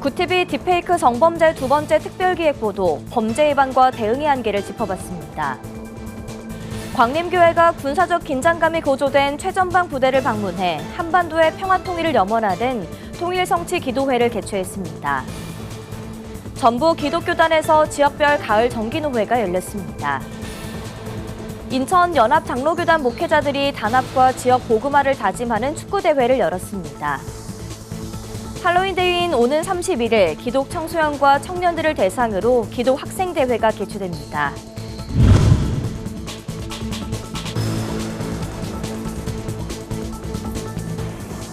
구티비 딥페이크 성범죄 두 번째 특별기획 보도, 범죄 예방과 대응의 한계를 짚어봤습니다. 광림교회가 군사적 긴장감이 고조된 최전방 부대를 방문해 한반도의 평화 통일을 염원하는 통일성취 기도회를 개최했습니다. 전북 기독교단에서 지역별 가을 정기노회가 열렸습니다. 인천 연합장로교단 목회자들이 단합과 지역 복음화를 다짐하는 축구대회를 열었습니다. 할로윈데이인 오는 31일 기독 청소년과 청년들을 대상으로 기독 학생대회가 개최됩니다.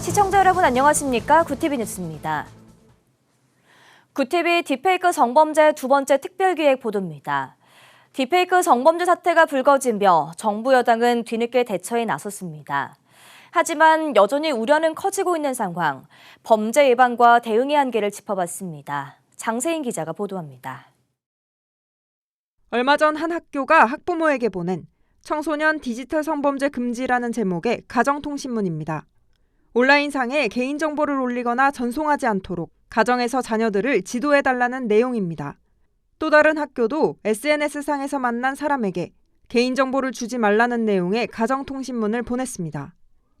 시청자 여러분 안녕하십니까? 구티비 뉴스입니다. 구티비 딥페이크 성범죄 두 번째 특별기획 보도입니다. 딥페이크 성범죄 사태가 불거지며 정부 여당은 뒤늦게 대처에 나섰습니다. 하지만 여전히 우려는 커지고 있는 상황, 범죄 예방과 대응의 한계를 짚어봤습니다. 장세인 기자가 보도합니다. 얼마 전 한 학교가 학부모에게 보낸 청소년 디지털 성범죄 금지라는 제목의 가정통신문입니다. 온라인상에 개인정보를 올리거나 전송하지 않도록 가정에서 자녀들을 지도해달라는 내용입니다. 또 다른 학교도 SNS상에서 만난 사람에게 개인정보를 주지 말라는 내용의 가정통신문을 보냈습니다.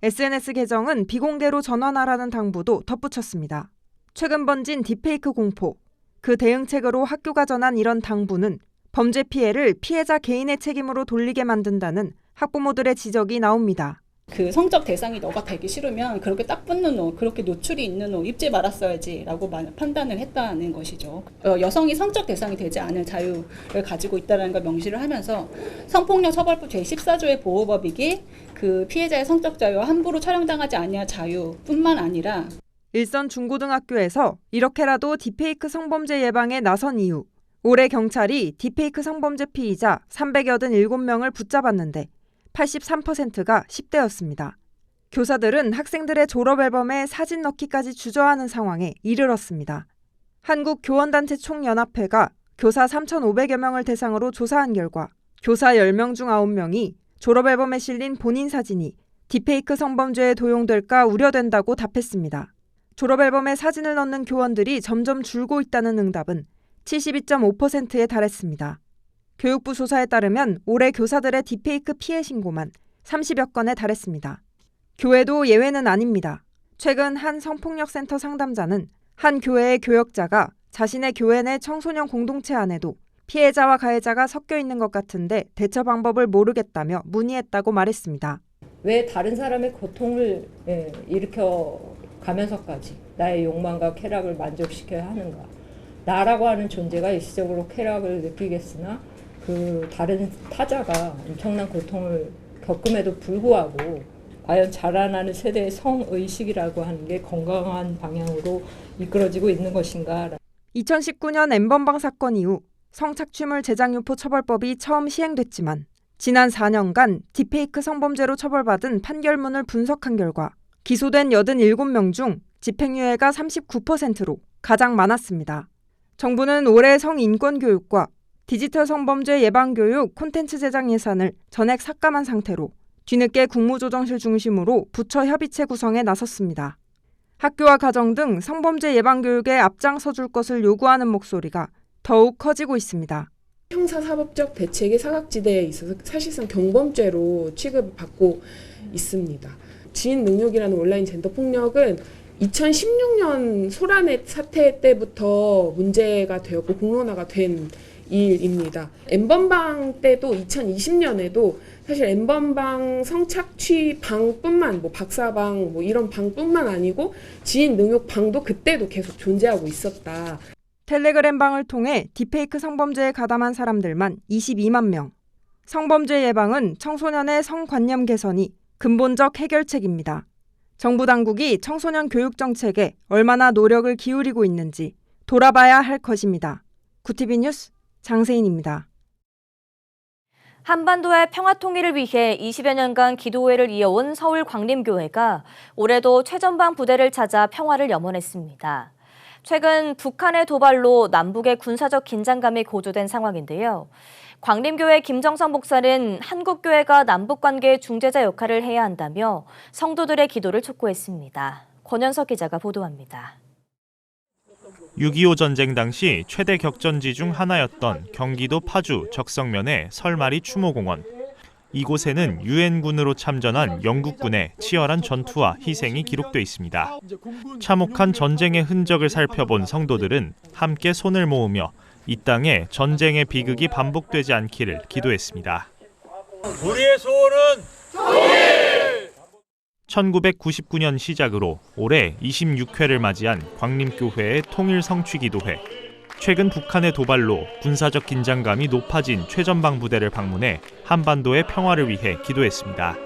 SNS 계정은 비공개로 전환하라는 당부도 덧붙였습니다. 최근 번진 딥페이크 공포, 그 대응책으로 학교가 전한 이런 당부는 범죄 피해를 피해자 개인의 책임으로 돌리게 만든다는 학부모들의 지적이 나옵니다. 그 성적 대상이 너가 되기 싫으면 그렇게 딱 붙는 옷, 그렇게 노출이 있는 옷 입지 말았어야지 라고 판단을 했다는 것이죠. 여성이 성적 대상이 되지 않을 자유를 가지고 있다는 걸 명시를 하면서 성폭력 처벌법 제14조의 보호법이기 그 피해자의 성적 자유와 함부로 촬영당하지 아니할 자유뿐만 아니라 일선 중고등학교에서 이렇게라도 딥페이크 성범죄 예방에 나선 이후 올해 경찰이 딥페이크 성범죄 피의자 387명을 붙잡았는데 83%가 10대였습니다. 교사들은 학생들의 졸업 앨범에 사진 넣기까지 주저하는 상황에 이르렀습니다. 한국교원단체 총연합회가 교사 3,500여 명을 대상으로 조사한 결과 교사 10명 중 9명이 졸업 앨범에 실린 본인 사진이 딥페이크 성범죄에 도용될까 우려된다고 답했습니다. 졸업 앨범에 사진을 넣는 교원들이 점점 줄고 있다는 응답은 72.5%에 달했습니다. 교육부 조사에 따르면 올해 교사들의 딥페이크 피해 신고만 30여 건에 달했습니다. 교회도 예외는 아닙니다. 최근 한 성폭력센터 상담자는 한 교회의 교역자가 자신의 교회 내 청소년 공동체 안에도 피해자와 가해자가 섞여 있는 것 같은데 대처 방법을 모르겠다며 문의했다고 말했습니다. 왜 다른 사람의 고통을 일으켜 가면서까지 나의 욕망과 쾌락을 만족시켜야 하는가? 나라고 하는 존재가 일시적으로 쾌락을 느끼겠으나 그 다른 타자가 엄청난 고통을 겪음에도 불구하고 과연 자라나는 세대의 성의식이라고 하는 게 건강한 방향으로 이끌어지고 있는 것인가. 2019년 N번방 사건 이후 성착취물 제작유포 처벌법이 처음 시행됐지만 지난 4년간 딥페이크 성범죄로 처벌받은 판결문을 분석한 결과 기소된 87명 중 집행유예가 39%로 가장 많았습니다. 정부는 올해 성인권교육과 디지털 성범죄 예방교육 콘텐츠 제작 예산을 전액 삭감한 상태로 뒤늦게 국무조정실 중심으로 부처 협의체 구성에 나섰습니다. 학교와 가정 등 성범죄 예방교육에 앞장서줄 것을 요구하는 목소리가 더욱 커지고 있습니다. 형사사법적 대책의 사각지대에 있어서 사실상 경범죄로 취급받고 있습니다. 지인 능욕이라는 온라인 젠더 폭력은 2016년 소라넷 사태 때부터 문제가 되었고 공론화가 된 일입니다. N번방 때도 2020년에도 사실 N번방 성착취 방뿐만 박사방 이런 방뿐만 아니고 지인 능욕 방도 그때도 계속 존재하고 있었다. 텔레그램 방을 통해 딥페이크 성범죄에 가담한 사람들만 22만 명. 성범죄 예방은 청소년의 성관념 개선이 근본적 해결책입니다. 정부 당국이 청소년 교육 정책에 얼마나 노력을 기울이고 있는지 돌아봐야 할 것입니다. 구티비 뉴스 장세인입니다. 한반도의 평화 통일을 위해 20여 년간 기도회를 이어온 서울 광림교회가 올해도 최전방 부대를 찾아 평화를 염원했습니다. 최근 북한의 도발로 남북의 군사적 긴장감이 고조된 상황인데요. 광림교회 김정성 목사는 한국교회가 남북관계의 중재자 역할을 해야 한다며 성도들의 기도를 촉구했습니다. 권현석 기자가 보도합니다. 6.25 전쟁 당시 최대 격전지 중 하나였던 경기도 파주 적성면의 설마리 추모공원. 이곳에는 유엔군으로 참전한 영국군의 치열한 전투와 희생이 기록돼 있습니다. 참혹한 전쟁의 흔적을 살펴본 성도들은 함께 손을 모으며 이 땅에 전쟁의 비극이 반복되지 않기를 기도했습니다. 우리의 소원은 1999년 시작으로 올해 26회를 맞이한 광림교회의 통일성취기도회. 최근 북한의 도발로 군사적 긴장감이 높아진 최전방 부대를 방문해 한반도의 평화를 위해 기도했습니다.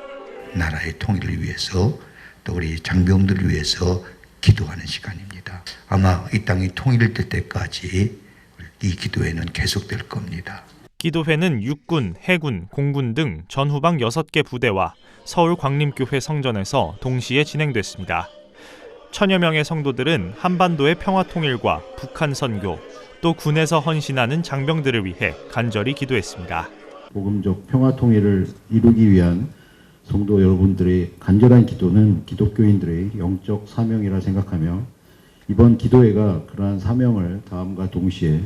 나라의 통일을 위해서 또 우리 장병들을 위해서 기도하는 시간입니다. 아마 이 땅이 통일될 때까지 이 기도회는 계속될 겁니다. 기도회는 육군, 해군, 공군 등 전후방 6개 부대와 서울 광림교회 성전에서 동시에 진행됐습니다. 1000여 명의 성도들은 한반도의 평화 통일과 북한 선교, 또 군에서 헌신하는 장병들을 위해 간절히 기도했습니다. 복음적 평화 통일을 이루기 위한 성도 여러분들의 간절한 기도는 기독교인들의 영적 사명이라 생각하며 이번 기도회가 그러한 사명을 다음과 동시에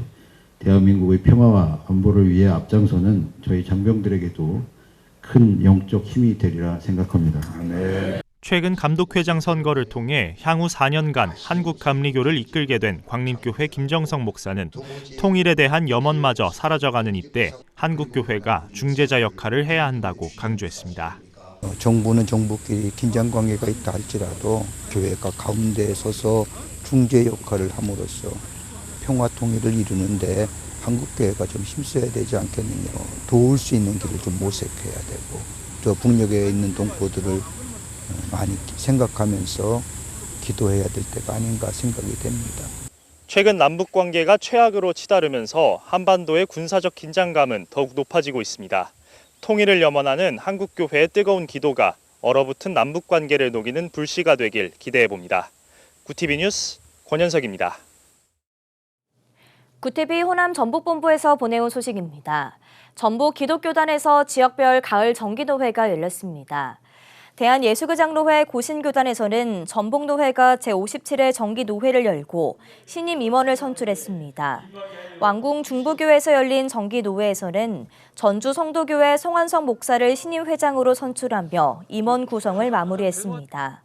대한민국의 평화와 안보를 위해 앞장서는 저희 장병들에게도 큰 영적 힘이 되리라 생각합니다. 네. 최근 감독회장 선거를 통해 향후 4년간 한국 감리교를 이끌게 된 광림교회 김정성 목사는 통일에 대한 염원마저 사라져가는 이때 한국교회가 중재자 역할을 해야 한다고 강조했습니다. 정부는 정부끼리 긴장관계가 있다 할지라도 교회가 가운데에 서서 중재 역할을 함으로써 평화 통일을 이루는데 한국교회가 좀 힘써야 되지 않겠느냐. 도울 수 있는 길을 좀 모색해야 되고 저 북녘에 있는 동포들을 많이 생각하면서 기도해야 될 때가 아닌가 생각이 됩니다. 최근 남북 관계가 최악으로 치달으면서 한반도의 군사적 긴장감은 더욱 높아지고 있습니다. 통일을 염원하는 한국교회의 뜨거운 기도가 얼어붙은 남북 관계를 녹이는 불씨가 되길 기대해 봅니다. 구TV 뉴스 권현석입니다. 구TV 호남 전북본부에서 보내온 소식입니다. 전북 기독교단에서 지역별 가을 정기도회가 열렸습니다. 대한예수교장로회 고신교단에서는 전북노회가 제57회 정기노회를 열고 신임 임원을 선출했습니다. 왕궁 중부교회에서 열린 정기노회에서는 전주 성도교회 송한성 목사를 신임 회장으로 선출하며 임원 구성을 마무리했습니다.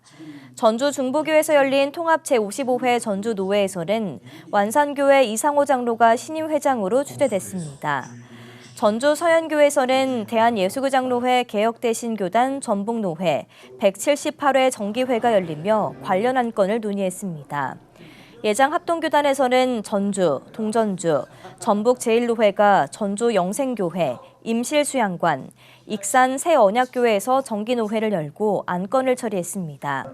전주 중부교회에서 열린 통합 제55회 전주노회에서는 완산교회 이상호 장로가 신임 회장으로 추대됐습니다. 전주 서현교에서는 대한예수교장로회 개혁대신교단 전북노회 178회 정기회가 열리며 관련 안건을 논의했습니다. 예장합동교단에서는 전주, 동전주, 전북 제1노회가 전주 영생교회, 임실수양관, 익산 새언약교회에서 정기노회를 열고 안건을 처리했습니다.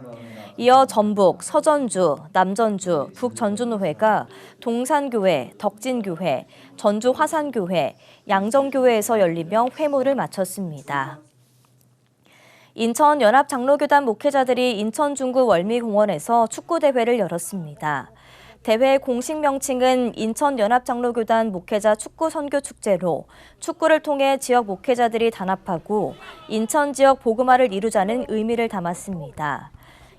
이어 전북, 서전주, 남전주, 북전주노회가 동산교회, 덕진교회, 전주 화산교회, 양정교회에서 열리며 회무를 마쳤습니다. 인천 연합장로교단 목회자들이 인천 중구 월미공원에서 축구대회를 열었습니다. 대회 공식 명칭은 인천 연합장로교단 목회자 축구 선교 축제로 축구를 통해 지역 목회자들이 단합하고 인천 지역 복음화를 이루자는 의미를 담았습니다.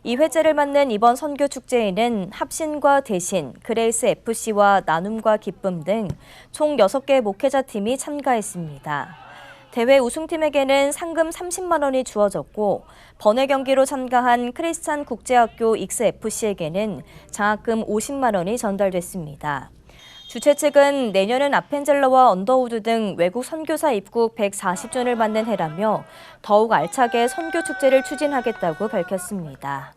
이 회제를 맞는 이번 선교 축제에는 합신과 대신, 그레이스 FC와 나눔과 기쁨 등 총 6개 목회자 팀이 참가했습니다. 대회 우승팀에게는 상금 30만 원이 주어졌고 번외 경기로 참가한 크리스찬 국제학교 익스FC에게는 장학금 50만 원이 전달됐습니다. 주최 측은 내년은 아펜젤러와 언더우드 등 외국 선교사 입국 140주년을 맞는 해라며 더욱 알차게 선교 축제를 추진하겠다고 밝혔습니다.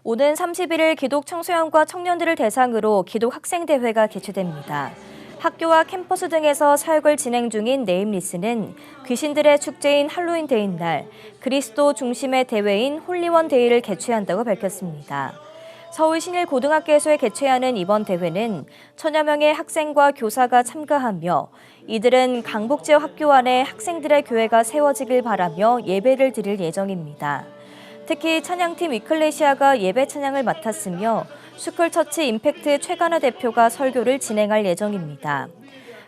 오는 31일 기독 청소년과 청년들을 대상으로 기독 학생대회가 개최됩니다. 학교와 캠퍼스 등에서 사역을 진행 중인 네임리스는 귀신들의 축제인 할로윈 데이인 날 그리스도 중심의 대회인 홀리원 데이를 개최한다고 밝혔습니다. 서울 신일고등학교에서 개최하는 이번 대회는 1000여 명의 학생과 교사가 참가하며 이들은 강북 지역 학교 안에 학생들의 교회가 세워지길 바라며 예배를 드릴 예정입니다. 특히 찬양팀 위클레시아가 예배 찬양을 맡았으며 슈클처치 임팩트 최가나 대표가 설교를 진행할 예정입니다.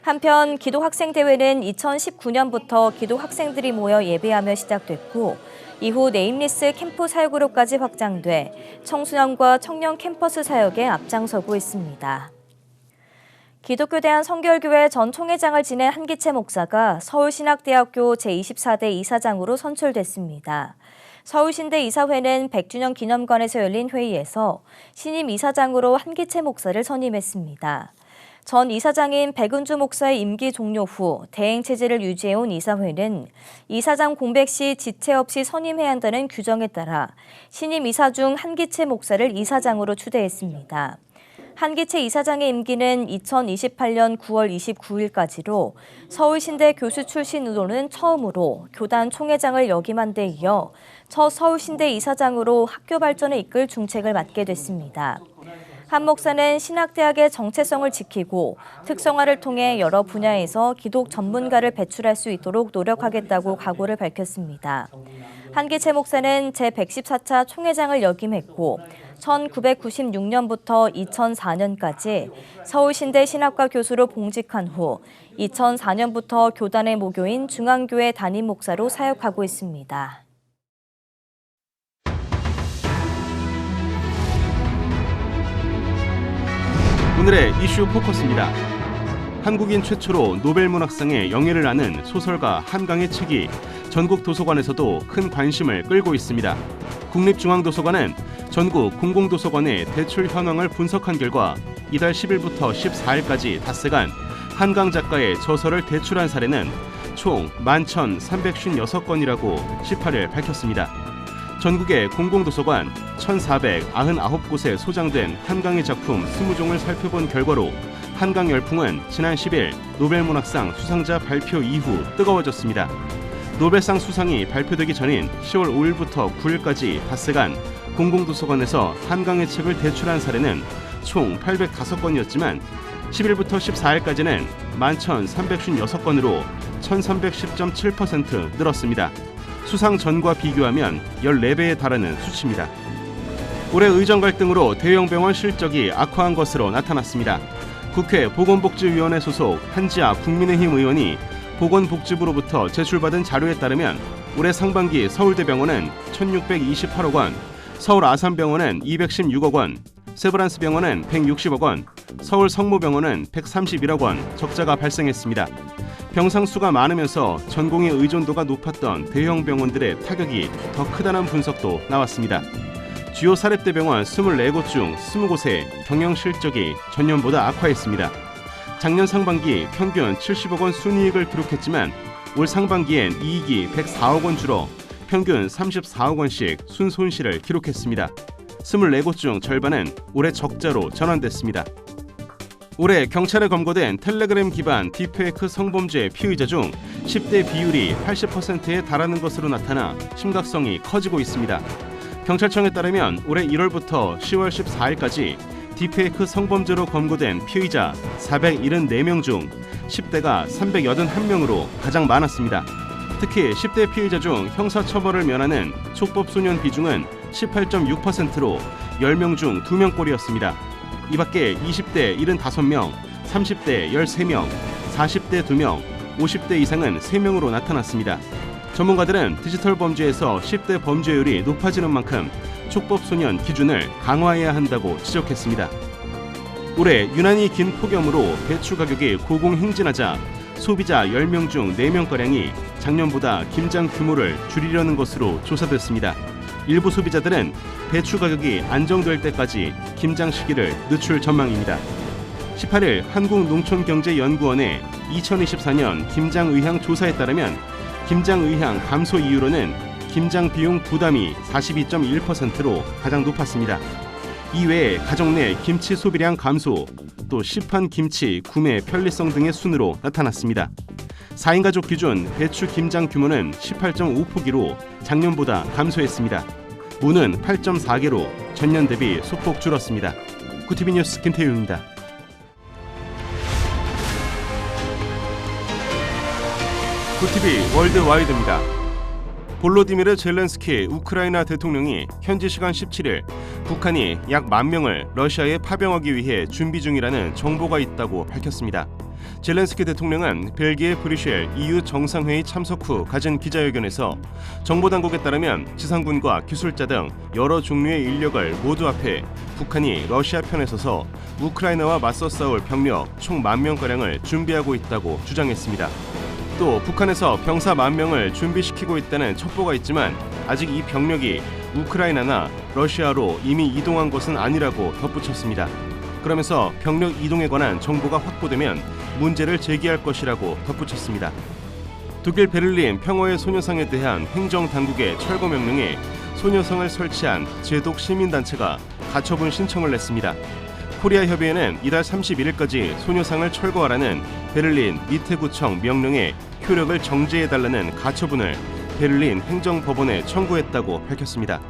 한편 기독학생대회는 2019년부터 기독학생들이 모여 예배하며 시작됐고 이후 네임리스 캠프 사역으로까지 확장돼 청소년과 청년 캠퍼스 사역에 앞장서고 있습니다. 기독교 대한성결교회 전 총회장을 지낸 한기채 목사가 서울신학대학교 제24대 이사장으로 선출됐습니다. 서울신대 이사회는 100주년 기념관에서 열린 회의에서 신임 이사장으로 한기채 목사를 선임했습니다. 전 이사장인 백은주 목사의 임기 종료 후 대행 체제를 유지해온 이사회는 이사장 공백 시 지체 없이 선임해야 한다는 규정에 따라 신임 이사 중 한기채 목사를 이사장으로 추대했습니다. 한기채 이사장의 임기는 2028년 9월 29일까지로 서울신대 교수 출신으로는 처음으로 교단 총회장을 역임한 데 이어 첫 서울신대 이사장으로 학교 발전을 이끌 중책을 맡게 됐습니다. 한 목사는 신학대학의 정체성을 지키고 특성화를 통해 여러 분야에서 기독 전문가를 배출할 수 있도록 노력하겠다고 각오를 밝혔습니다. 한기채 목사는 제114차 총회장을 역임했고 1996년부터 2004년까지 서울신대 신학과 교수로 봉직한 후 2004년부터 교단의 모교인 중앙교회 담임 목사로 사역하고 있습니다. 오늘의 이슈 포커스입니다. 한국인 최초로 노벨문학상의 영예를 아는 소설가 한강의 책이 전국 도서관에서도 큰 관심을 끌고 있습니다. 국립중앙도서관은 전국 공공도서관의 대출 현황을 분석한 결과 이달 10일부터 14일까지 닷새간 한강 작가의 저서를 대출한 사례는 총 11,356건이라고 18일 밝혔습니다. 전국의 공공도서관 1,499곳에 소장된 한강의 작품 20종을 살펴본 결과로 한강 열풍은 지난 10일 노벨문학상 수상자 발표 이후 뜨거워졌습니다. 노벨상 수상이 발표되기 전인 10월 5일부터 9일까지 닷새간 공공도서관에서 한강의 책을 대출한 사례는 총 805건이었지만 10일부터 14일까지는 11,356건으로 1,310.7% 늘었습니다. 수상 전과 비교하면 14배에 달하는 수치입니다. 올해 의정 갈등으로 대형병원 실적이 악화한 것으로 나타났습니다. 국회 보건복지위원회 소속 한지아 국민의힘 의원이 보건복지부로부터 제출받은 자료에 따르면 올해 상반기 서울대병원은 1,628억 원, 서울 아산병원은 216억 원, 세브란스병원은 160억 원, 서울 성모병원은 131억 원 적자가 발생했습니다. 병상 수가 많으면서 전공의 의존도가 높았던 대형 병원들의 타격이 더 크다는 분석도 나왔습니다. 주요 사립대병원 24곳 중 20곳의 경영 실적이 전년보다 악화했습니다. 작년 상반기 평균 70억 원 순이익을 기록했지만 올 상반기엔 이익이 104억 원 줄어 평균 34억 원씩 순손실을 기록했습니다. 24곳 중 절반은 올해 적자로 전환됐습니다. 올해 경찰에 검거된 텔레그램 기반 딥페이크 성범죄 피의자 중 10대 비율이 80%에 달하는 것으로 나타나 심각성이 커지고 있습니다. 경찰청에 따르면 올해 1월부터 10월 14일까지 딥페이크 성범죄로 검거된 피의자 474명 중 10대가 381명으로 가장 많았습니다. 특히 10대 피의자 중 형사처벌을 면하는 촉법소년 비중은 18.6%로 10명 중 2명꼴이었습니다. 이 밖에 20대 75명, 30대 13명, 40대 2명, 50대 이상은 3명으로 나타났습니다. 전문가들은 디지털 범죄에서 10대 범죄율이 높아지는 만큼 촉법소년 기준을 강화해야 한다고 지적했습니다. 올해 유난히 긴 폭염으로 배추 가격이 고공행진하자 소비자 10명 중 4명가량이 작년보다 김장 규모를 줄이려는 것으로 조사됐습니다. 일부 소비자들은 배추 가격이 안정될 때까지 김장 시기를 늦출 전망입니다. 18일 한국농촌경제연구원의 2024년 김장 의향 조사에 따르면 김장 의향 감소 이유로는 김장 비용 부담이 42.1%로 가장 높았습니다. 이외에 가정 내 김치 소비량 감소, 또 시판 김치 구매 편리성 등의 순으로 나타났습니다. 4인 가족 기준 배추 김장 규모는 18.5포기로 작년보다 감소했습니다. 무는 8.4개로 전년 대비 소폭 줄었습니다. 구티비 뉴스 김태윤입니다. 구티비 월드와이드입니다. 볼로디미르 젤렌스키 우크라이나 대통령이 현지 시간 17일 북한이 약 10,000명을 러시아에 파병하기 위해 준비 중이라는 정보가 있다고 밝혔습니다. 젤렌스키 대통령은 벨기에 브뤼셀 EU 정상회의 참석 후 가진 기자회견에서 정보당국에 따르면 지상군과 기술자 등 여러 종류의 인력을 모두 합해 북한이 러시아 편에 서서 우크라이나와 맞서 싸울 병력 총 10,000명가량을 준비하고 있다고 주장했습니다. 또 북한에서 병사 10,000명을 준비시키고 있다는 첩보가 있지만 아직 이 병력이 우크라이나나 러시아로 이미 이동한 것은 아니라고 덧붙였습니다. 그러면서 병력 이동에 관한 정보가 확보되면 문제를 제기할 것이라고 덧붙였습니다. 독일 베를린 평화의 소녀상에 대한 행정당국의 철거 명령에 소녀상을 설치한 제독 시민단체가 가처분 신청을 냈습니다. 코리아 협의회는 이달 31일까지 소녀상을 철거하라는 베를린 미테구청 명령에 효력을 정지해달라는 가처분을 베를린 행정법원에 청구했다고 밝혔습니다.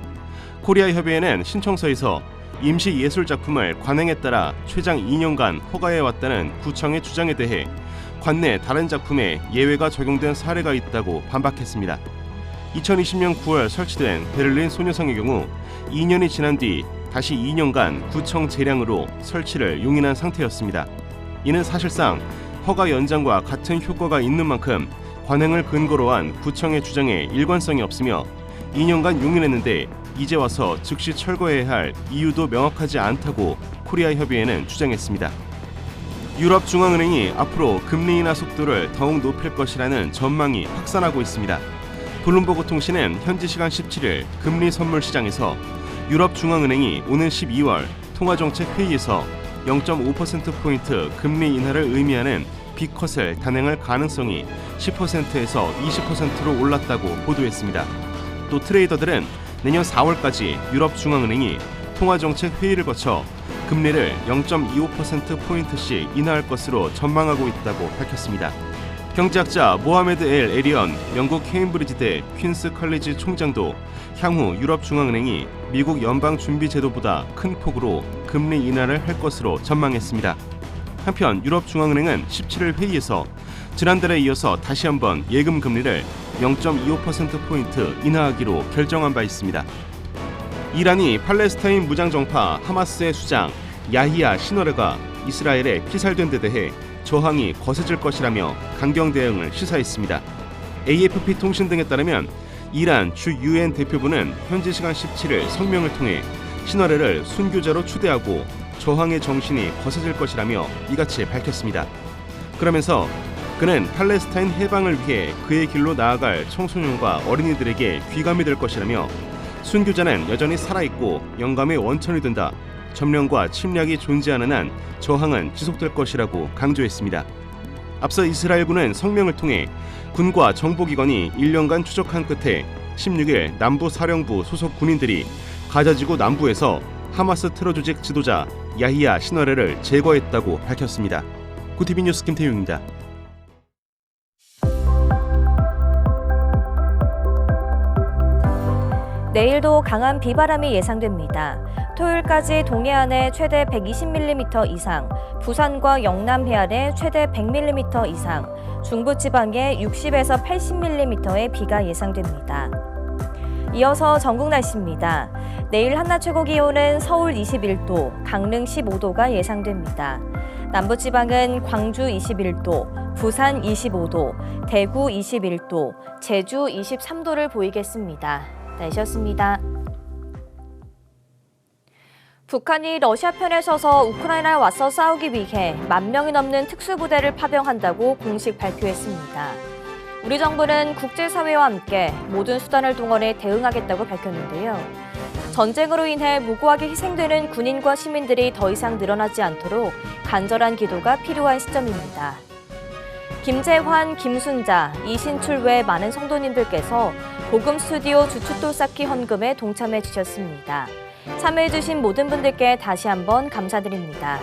코리아 협의회는 신청서에서 임시 예술 작품을 관행에 따라 최장 2년간 허가해왔다는 구청의 주장에 대해 관내 다른 작품에 예외가 적용된 사례가 있다고 반박했습니다. 2020년 9월 설치된 베를린 소녀상의 경우 2년이 지난 뒤 다시 2년간 구청 재량으로 설치를 용인한 상태였습니다. 이는 사실상 허가 연장과 같은 효과가 있는 만큼 관행을 근거로 한 구청의 주장에 일관성이 없으며 2년간 용인했는데 이제 와서 즉시 철거해야 할 이유도 명확하지 않다고 코리아 협의회는 주장했습니다. 유럽중앙은행이 앞으로 금리 인하 속도를 더욱 높일 것이라는 전망이 확산하고 있습니다. 블룸버그 통신은 현지 시간 17일 금리 선물 시장에서 유럽중앙은행이 오는 12월 통화정책 회의에서 0.5%포인트 금리 인하를 의미하는 빅컷을 단행할 가능성이 10%에서 20%로 올랐다고 보도했습니다. 또 트레이더들은 내년 4월까지 유럽중앙은행이 통화정책 회의를 거쳐 금리를 0.25%포인트씩 인하할 것으로 전망하고 있다고 밝혔습니다. 경제학자 모하메드 엘 에리언 영국 케임브리지대 퀸스 컬리지 총장도 향후 유럽중앙은행이 미국 연방준비제도보다 큰 폭으로 금리 인하를 할 것으로 전망했습니다. 한편 유럽중앙은행은 17일 회의에서 지난달에 이어서 다시 한번 예금 금리를 0.25%포인트 인하하기로 결정한 바 있습니다. 이란이 팔레스타인 무장정파 하마스의 수장 야히야 시너레가 이스라엘에 피살된 데 대해 저항이 거세질 것이라며 강경 대응을 시사했습니다. AFP 통신 등에 따르면 이란 주 UN 대표부는 현지 시간 17일 성명을 통해 시너레를 순교자로 추대하고 저항의 정신이 거세질 것이라며 이같이 밝혔습니다. 그러면서 그는 팔레스타인 해방을 위해 그의 길로 나아갈 청소년과 어린이들에게 귀감이 될 것이라며 순교자는 여전히 살아있고 영감의 원천이 된다. 점령과 침략이 존재하는 한 저항은 지속될 것이라고 강조했습니다. 앞서 이스라엘군은 성명을 통해 군과 정보기관이 1년간 추적한 끝에 16일 남부사령부 소속 군인들이 가자지구 남부에서 하마스 테러 조직 지도자 야히야 시너레를 제거했다고 밝혔습니다. 구티비 뉴스 김태용입니다. 내일도 강한 비바람이 예상됩니다. 토요일까지 동해안에 최대 120mm 이상, 부산과 영남 해안에 최대 100mm 이상, 중부지방에 60에서 80mm의 비가 예상됩니다. 이어서 전국 날씨입니다. 내일 한낮 최고 기온은 서울 21도, 강릉 15도가 예상됩니다. 남부지방은 광주 21도, 부산 25도, 대구 21도, 제주 23도를 보이겠습니다. 날씨였습니다. 북한이 러시아 편에 서서 우크라이나에 맞서 싸우기 위해 10,000명이 넘는 특수부대를 파병한다고 공식 발표했습니다. 우리 정부는 국제사회와 함께 모든 수단을 동원해 대응하겠다고 밝혔는데요. 전쟁으로 인해 무고하게 희생되는 군인과 시민들이 더 이상 늘어나지 않도록 간절한 기도가 필요한 시점입니다. 김재환, 김순자, 이신출 외 많은 성도님들께서 복음 스튜디오 주춧돌 쌓기 헌금에 동참해 주셨습니다. 참여해 주신 모든 분들께 다시 한번 감사드립니다.